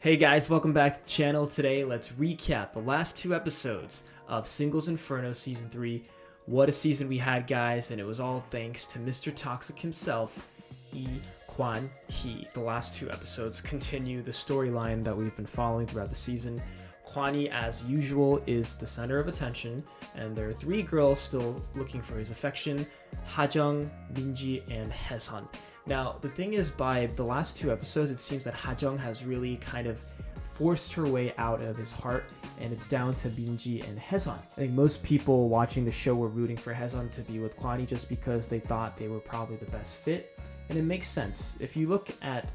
Hey guys, welcome back to the channel. Today, let's recap the last two episodes of Singles Inferno Season 3. What a season we had, guys, and it was all thanks to Mr. Toxic himself, Gwan-hee. The last two episodes continue the storyline that we've been following throughout the season. Gwan-hee, as usual, is the center of attention, and there are three girls still looking for his affection: Hye-seon, Min-kyu, and Hye-seon. Now, the thing is, by the last two episodes, it seems that Hye-seon has really kind of forced her way out of his heart, and it's down to Min-kyu and Hye-seon. I think most people watching the show were rooting for Hye-seon to be with Gwan-hee just because they thought they were probably the best fit, and it makes sense. If you look at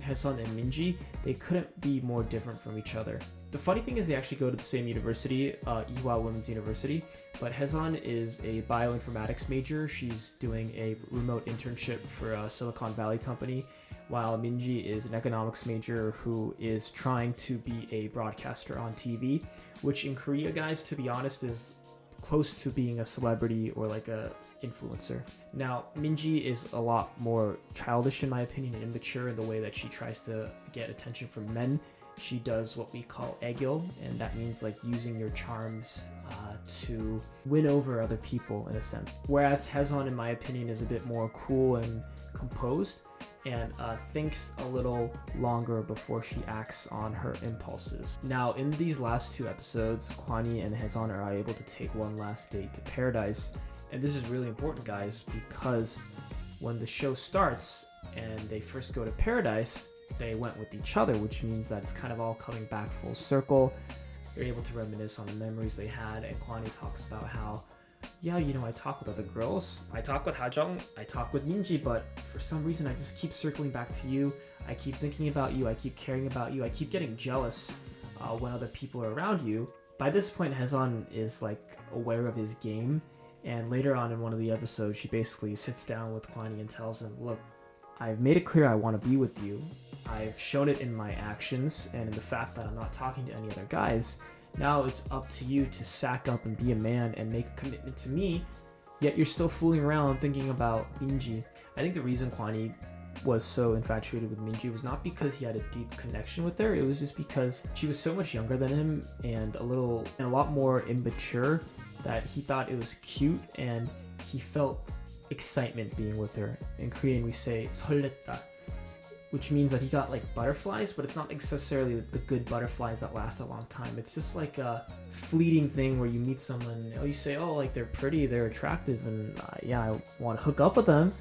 Hye-seon and Min-kyu, they couldn't be more different from each other. The funny thing is they actually go to the same university, Ewha Women's University, but Hye-seon is a bioinformatics major. She's doing a remote internship for a Silicon Valley company, while Min-kyu is an economics major who is trying to be a broadcaster on TV, which in Korea, guys, to be honest, is close to being a celebrity or like a influencer. Now, Min-kyu is a lot more childish in my opinion and immature in the way that she tries to get attention from men. She does what we call aegyo, and that means like using your charms to win over other people in a sense. Whereas Hye-seon, in my opinion, is a bit more cool and composed and thinks a little longer before she acts on her impulses. Now, in these last two episodes, Gwan-hee and Hye-seon are able to take one last date to paradise. And this is really important, guys, because when the show starts and they first go to paradise, they went with each other, which means that it's kind of all coming back full circle. They're able to reminisce on the memories they had, and Gwan-hee talks about how, yeah, you know, I talk with other girls, I talk with Hye-seon, I talk with Min-kyu, but for some reason I just keep circling back to you. I keep thinking about you, I keep caring about you, I keep getting jealous when other people are around you. By this point, Hye-seon is like aware of his game, and later on in one of the episodes, she basically sits down with Gwan-hee and tells him, look, I've made it clear I want to be with you. I've shown it in my actions and in the fact that I'm not talking to any other guys. Now it's up to you to sack up and be a man and make a commitment to me, yet you're still fooling around thinking about Min-kyu. I think the reason Gwan-hee was so infatuated with Min-kyu was not because he had a deep connection with her, it was just because she was so much younger than him and a lot more immature that he thought it was cute and he felt excitement being with her. In Korean we say 설렜다, which means that he got like butterflies, but it's not necessarily the good butterflies that last a long time. It's just like a fleeting thing where you meet someone, you say, oh, like they're pretty, they're attractive, and yeah, I want to hook up with them,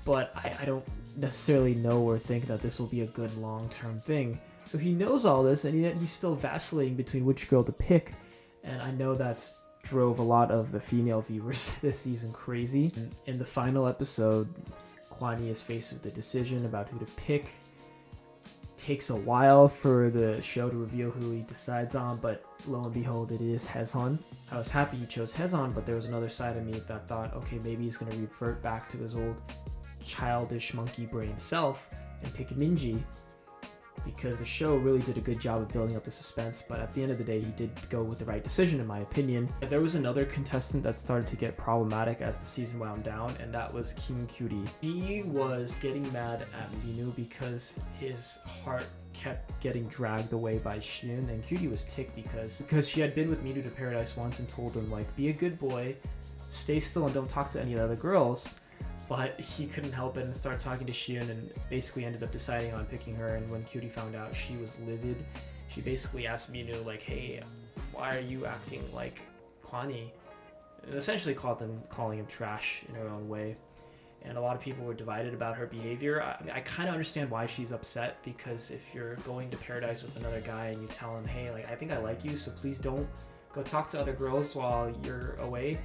but I don't necessarily know or think that this will be a good long-term thing. So he knows all this, and yet he's still vacillating between which girl to pick, and I know that's drove a lot of the female viewers this season crazy. In the final episode, Gwan-hee is faced with the decision about who to pick. It takes a while for the show to reveal who he decides on, but lo and behold, it is Hye-seon. I was happy he chose Hye-seon, but there was another side of me that thought, okay, maybe he's going to revert back to his old childish monkey brain self and pick Min-kyu, because the show really did a good job of building up the suspense, but at the end of the day, he did go with the right decision in my opinion. There was another contestant that started to get problematic as the season wound down, and that was Gyu-ri. He was getting mad at Min-kyu because his heart kept getting dragged away by Hye-seon, and Gyu-ri was ticked because she had been with Min-kyu to paradise once and told him, like, be a good boy, stay still and don't talk to any other girls. But he couldn't help it and started talking to Hye-seon and basically ended up deciding on picking her. And when Gyu-ri found out, she was livid. She basically asked Min-kyu, like, hey, why are you acting like Gwan-hee? And essentially calling him trash in her own way. And a lot of people were divided about her behavior. I kind of understand why she's upset, because if you're going to paradise with another guy and you tell him, hey, like, I think I like you, so please don't go talk to other girls while you're away.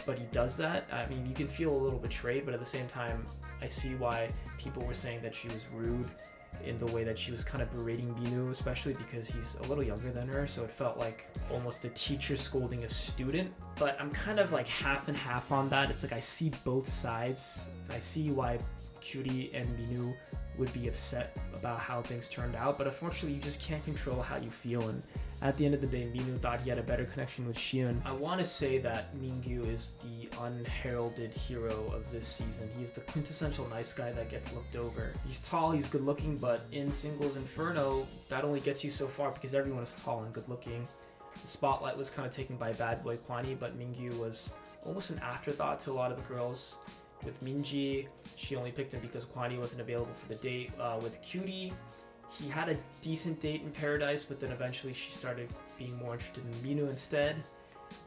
But he does that. I mean, you can feel a little betrayed, but at the same time, I see why people were saying that she was rude in the way that she was kind of berating Min-kyu, especially because he's a little younger than her, so it felt like almost a teacher scolding a student. But I'm kind of like half and half on that. It's like I see both sides. I see why Gyu-ri and Min-kyu would be upset about how things turned out, but unfortunately you just can't control how you feel, and At the end of the day, Min-kyu thought he had a better connection with Hye-seon. I want to say that Min-kyu is the unheralded hero of this season. He's the quintessential nice guy that gets looked over. He's tall, he's good looking, but in Singles Inferno, that only gets you so far because everyone is tall and good looking. The spotlight was kind of taken by bad boy Gwan-hee, but Min-kyu was almost an afterthought to a lot of the girls. With Min-ji, she only picked him because Gwan-hee wasn't available for the date. With Gyu-ri, he had a decent date in Paradise, but then eventually she started being more interested in Min-kyu instead.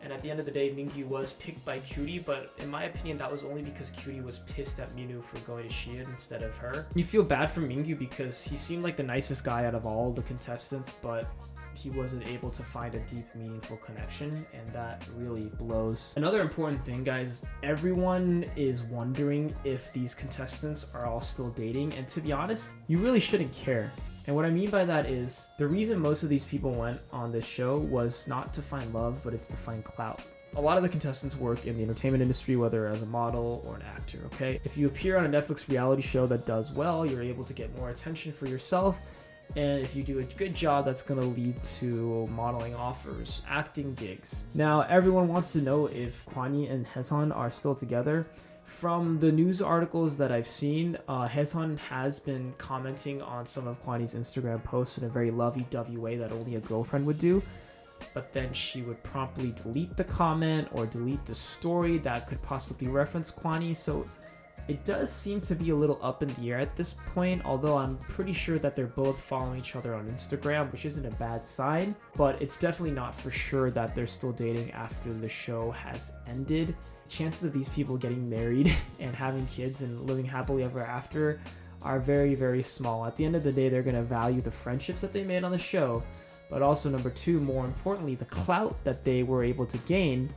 And at the end of the day, Min-kyu was picked by Gyu-ri, but in my opinion, that was only because Gyu-ri was pissed at Min-kyu for going to Hye-seon instead of her. You feel bad for Min-kyu because he seemed like the nicest guy out of all the contestants, but he wasn't able to find a deep, meaningful connection, and that really blows. Another important thing, guys, everyone is wondering if these contestants are all still dating, and to be honest, you really shouldn't care. And what I mean by that is, the reason most of these people went on this show was not to find love, but it's to find clout. A lot of the contestants work in the entertainment industry, whether as a model or an actor, okay? If you appear on a Netflix reality show that does well, you're able to get more attention for yourself. And if you do a good job, that's going to lead to modeling offers, acting gigs. Now, everyone wants to know if Gwan-hee and Hye-seon are still together. From the news articles that I've seen, Hye-seon has been commenting on some of Gwan-hee's Instagram posts in a very lovey-dovey way that only a girlfriend would do. But then she would promptly delete the comment or delete the story that could possibly reference Gwan-hee. So it does seem to be a little up in the air at this point, although I'm pretty sure that they're both following each other on Instagram, which isn't a bad sign, but it's definitely not for sure that they're still dating after the show has ended. Chances of these people getting married and having kids and living happily ever after are very, very small. At the end of the day, they're going to value the friendships that they made on the show, but also number two, more importantly, the clout that they were able to gain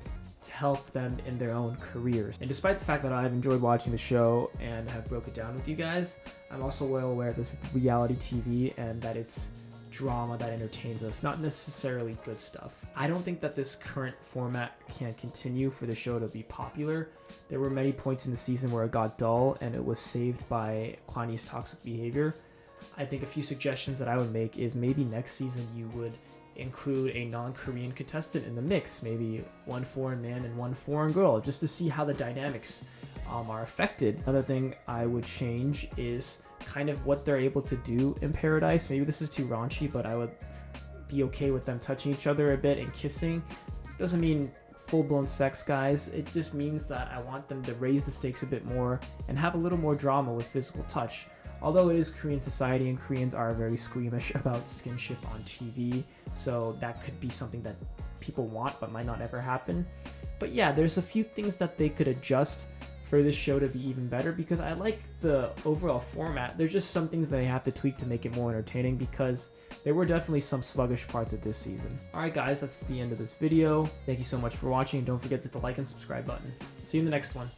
to help them in their own careers. And despite the fact that I've enjoyed watching the show and have broke it down with you guys, I'm also well aware this is reality TV and that it's drama that entertains us, not necessarily good stuff. I don't think that this current format can continue for the show to be popular. There were many points in the season where it got dull and it was saved by Gwan-hee's toxic behavior. I think a few suggestions that I would make is maybe next season you would include a non-Korean contestant in the mix, maybe one foreign man and one foreign girl, just to see how the dynamics are affected. Another thing I would change is kind of what they're able to do in Paradise. Maybe this is too raunchy, but I would be okay with them touching each other a bit and kissing. Doesn't mean full-blown sex, guys. It just means that I want them to raise the stakes a bit more and have a little more drama with physical touch. Although it is Korean society and Koreans are very squeamish about skinship on TV, so that could be something that people want but might not ever happen. But yeah, there's a few things that they could adjust for this show to be even better, because I like the overall format. There's just some things that they have to tweak to make it more entertaining, because there were definitely some sluggish parts of this season. Alright guys, that's the end of this video. Thank you so much for watching. Don't forget to hit the like and subscribe button. See you in the next one.